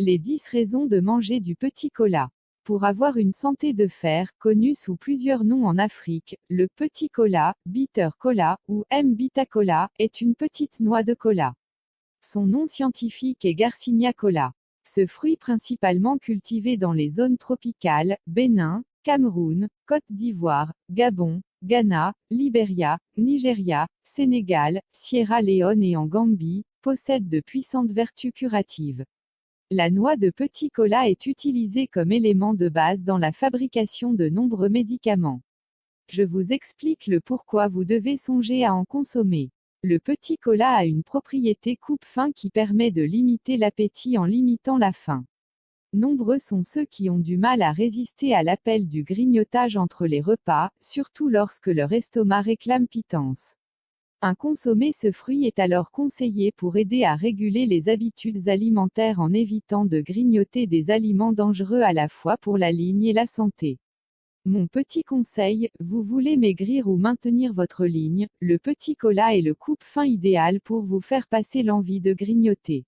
Les 10 raisons de manger du petit cola. Pour avoir une santé de fer, connu sous plusieurs noms en Afrique, le petit cola, bitter cola, ou M-beta cola, est une petite noix de cola. Son nom scientifique est Garcinia cola. Ce fruit principalement cultivé dans les zones tropicales, Bénin, Cameroun, Côte d'Ivoire, Gabon, Ghana, Libéria, Nigeria, Sénégal, Sierra Leone et en Gambie, possède de puissantes vertus curatives. La noix de petit cola est utilisée comme élément de base dans la fabrication de nombreux médicaments. Je vous explique le pourquoi vous devez songer à en consommer. Le petit cola a une propriété coupe-faim qui permet de limiter l'appétit en limitant la faim. Nombreux sont ceux qui ont du mal à résister à l'appel du grignotage entre les repas, surtout lorsque leur estomac réclame pitance. Consommer ce fruit est alors conseillé pour aider à réguler les habitudes alimentaires en évitant de grignoter des aliments dangereux à la fois pour la ligne et la santé. Mon petit conseil, vous voulez maigrir ou maintenir votre ligne, le petit cola est le coupe-faim idéal pour vous faire passer l'envie de grignoter.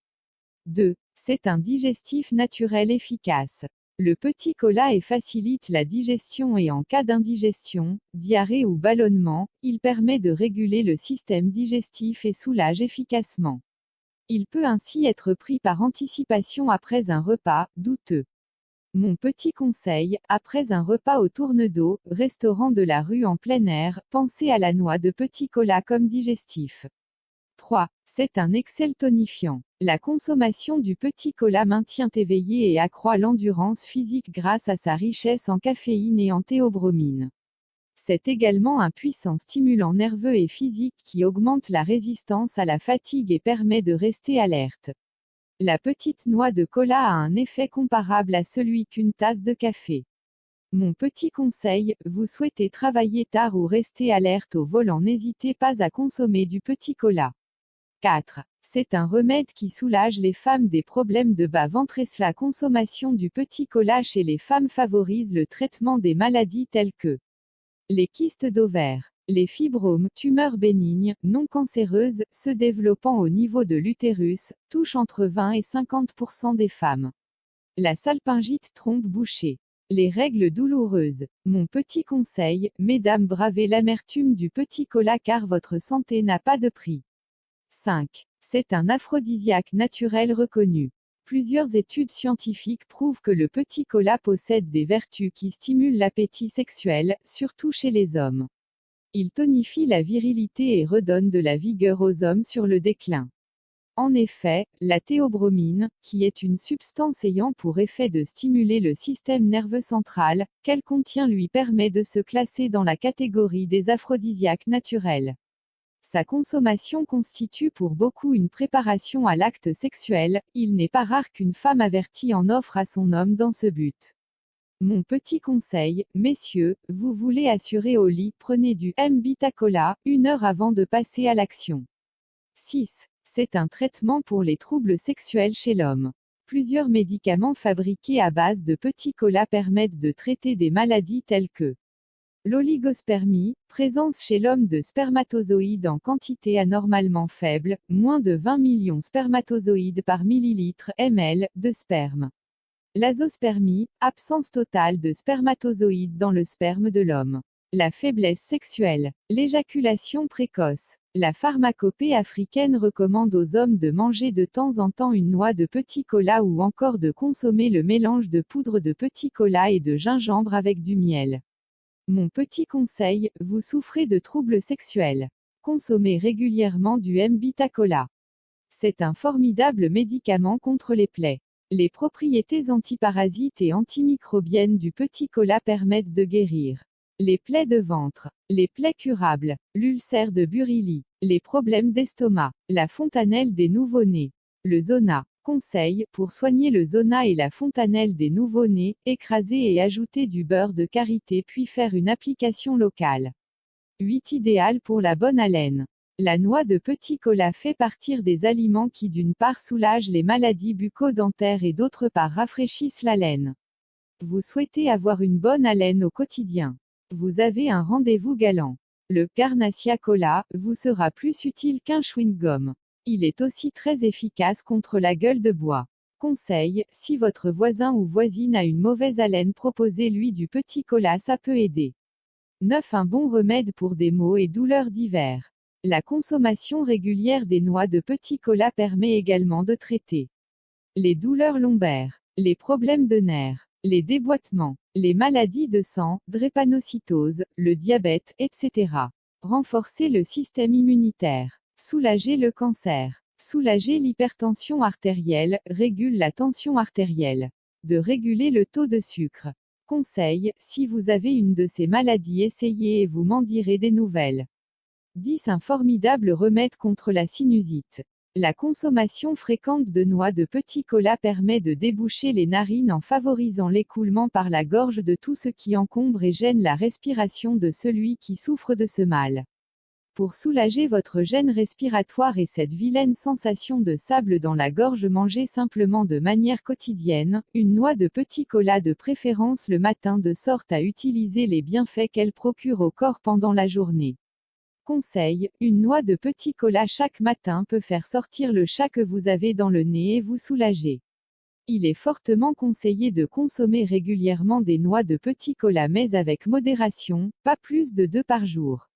2. C'est un digestif naturel efficace. Le petit cola facilite la digestion et en cas d'indigestion, diarrhée ou ballonnement, il permet de réguler le système digestif et soulage efficacement. Il peut ainsi être pris par anticipation après un repas douteux. Mon petit conseil, après un repas au tourne-dos, restaurant de la rue en plein air, pensez à la noix de petit cola comme digestif. 3. C'est un excellent tonifiant. La consommation du petit cola maintient éveillé et accroît l'endurance physique grâce à sa richesse en caféine et en théobromine. C'est également un puissant stimulant nerveux et physique qui augmente la résistance à la fatigue et permet de rester alerte. La petite noix de cola a un effet comparable à celui qu'une tasse de café. Mon petit conseil, vous souhaitez travailler tard ou rester alerte au volant, n'hésitez pas à consommer du petit cola. 4. C'est un remède qui soulage les femmes des problèmes de bas-ventre et la consommation du petit cola chez les femmes favorise le traitement des maladies telles que les kystes d'ovaires, les fibromes, tumeurs bénignes, non cancéreuses, se développant au niveau de l'utérus, touchent entre 20 et 50% des femmes. La salpingite trompe bouchée. Les règles douloureuses. Mon petit conseil, mesdames, bravez l'amertume du petit cola car votre santé n'a pas de prix. 5. C'est un aphrodisiaque naturel reconnu. Plusieurs études scientifiques prouvent que le petit cola possède des vertus qui stimulent l'appétit sexuel, surtout chez les hommes. Il tonifie la virilité et redonne de la vigueur aux hommes sur le déclin. En effet, la théobromine, qui est une substance ayant pour effet de stimuler le système nerveux central, qu'elle contient lui permet de se classer dans la catégorie des aphrodisiaques naturels. Sa consommation constitue pour beaucoup une préparation à l'acte sexuel, il n'est pas rare qu'une femme avertie en offre à son homme dans ce but. Mon petit conseil, messieurs, vous voulez assurer au lit, prenez du M-beta cola, 1 heure avant de passer à l'action. 6. C'est un traitement pour les troubles sexuels chez l'homme. Plusieurs médicaments fabriqués à base de petits cola permettent de traiter des maladies telles que l'oligospermie, présence chez l'homme de spermatozoïdes en quantité anormalement faible, moins de 20 millions spermatozoïdes par millilitre ml de sperme. L'azospermie, absence totale de spermatozoïdes dans le sperme de l'homme. La faiblesse sexuelle, l'éjaculation précoce. La pharmacopée africaine recommande aux hommes de manger de temps en temps une noix de petit cola ou encore de consommer le mélange de poudre de petit cola et de gingembre avec du miel. Mon petit conseil, vous souffrez de troubles sexuels. Consommez régulièrement du M-beta cola. C'est un formidable médicament contre les plaies. Les propriétés antiparasites et antimicrobiennes du petit cola permettent de guérir les plaies de ventre, les plaies curables, l'ulcère de Burili, les problèmes d'estomac, la fontanelle des nouveau-nés, le zona. Conseil, pour soigner le zona et la fontanelle des nouveau-nés, écraser et ajouter du beurre de karité puis faire une application locale. 8. Idéal pour la bonne haleine. La noix de petit cola fait partie des aliments qui d'une part soulagent les maladies bucco-dentaires et d'autre part rafraîchissent l'haleine. Vous souhaitez avoir une bonne haleine au quotidien. Vous avez un rendez-vous galant. Le Garnacia Cola vous sera plus utile qu'un chewing-gum. Il est aussi très efficace contre la gueule de bois. Conseil, si votre voisin ou voisine a une mauvaise haleine, proposez-lui du petit cola, ça peut aider. 9. Un bon remède pour des maux et douleurs divers. La consommation régulière des noix de petit cola permet également de traiter les douleurs lombaires, les problèmes de nerfs, les déboîtements, les maladies de sang, drépanocytose, le diabète, etc. Renforcer le système immunitaire, soulager le cancer, soulager l'hypertension artérielle, régule la tension artérielle, de réguler le taux de sucre. Conseil, si vous avez une de ces maladies, essayez et vous m'en direz des nouvelles. 10. Un formidable remède contre la sinusite. La consommation fréquente de noix de petit cola permet de déboucher les narines en favorisant l'écoulement par la gorge de tout ce qui encombre et gêne la respiration de celui qui souffre de ce mal. Pour soulager votre gêne respiratoire et cette vilaine sensation de sable dans la gorge, mangez simplement de manière quotidienne une noix de petit cola, de préférence le matin, de sorte à utiliser les bienfaits qu'elle procure au corps pendant la journée. Conseil, une noix de petit cola chaque matin peut faire sortir le chat que vous avez dans le nez et vous soulager. Il est fortement conseillé de consommer régulièrement des noix de petit cola, mais avec modération, pas plus de 2 par jour.